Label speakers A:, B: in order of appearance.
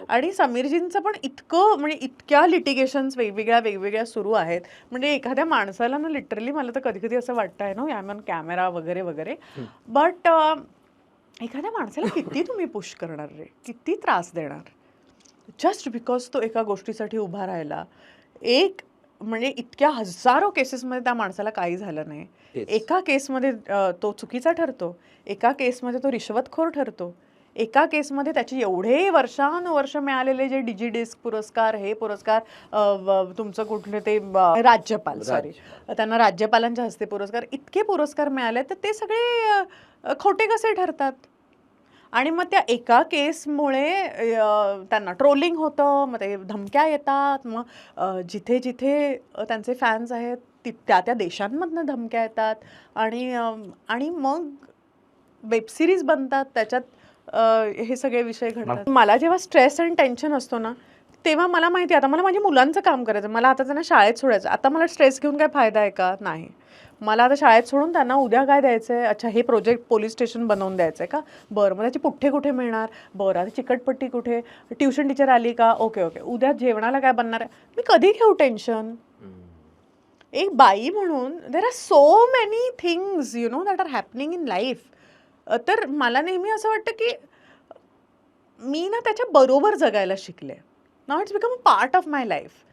A: आणि समीरजींचं पण इतकं म्हणजे इतक्या लिटिगेशन्स वेगवेगळ्या सुरू आहेत. म्हणजे एखाद्या माणसाला ना लिटरली मला तर कधी-कधी असं वाटतं आहे ना, आय एम ऑन कॅमेरा वगैरे, वगैरे. बट एखाद्या माणसाला किती तुम्ही पुश करणार रे? किती त्रास देणार? जस्ट बिकॉज तो एका गोष्टीसाठी उभा राहिला. एक म्हणजे इतक्या हजारो केसेसमध्ये त्या माणसाला काही झालं नाही.
B: तेच.
A: एका केसमध्ये तो चुकीचा ठरतो. एका केसमध्ये तो रिश्वतखोर ठरतो. एका केसमध्ये त्याचे एवढे वर्षानुवर्ष मिळालेले जे डिजिडिस्क पुरस्कार, हे पुरस्कार, तुमचं कुठले ते राज्यपाल, सॉरी, त्यांना राज्यपालांच्या हस्ते पुरस्कार, इतके पुरस्कार मिळाले, तर ते सगळे खोटे कसे ठरतात? आणि मग त्या एका केसमुळे त्यांना ट्रोलिंग होतं, मग ते धमक्या येतात, मग जिथे जिथे त्यांचे फॅन्स आहेत त्या त्या देशांमधनं धमक्या येतात, आणि मग वेबसिरीज बनतात, त्याच्यात हे सगळे विषय घडतात. मला जेव्हा स्ट्रेस आणि टेन्शन असतो ना, तेव्हा मला माहिती आहे आता मला माझ्या मुलांचं काम करायचं, मला आता त्यांना शाळेत सोडायचं. आता मला स्ट्रेस घेऊन काय फायदा आहे का? नाही. मला आता शाळेत सोडून त्यांना उद्या काय द्यायचं आहे? अच्छा, हे प्रोजेक्ट पोलीस स्टेशन बनवून द्यायचं आहे का? बरं, मग त्याचे पुठ्ठे कुठे मिळणार? बरं, आता चिकटपट्टी कुठे? ट्युशन टीचर आली का? ओके ओके, उद्या जेवणाला काय बनणार आहे? मी कधी घेऊ टेन्शन? एक बाई म्हणून there are so many things that are happening in life. तर मला नेहमी असं वाटतं की मी ना त्याच्या बरोबर जगायला शिकले. नाव it's become a part of my life.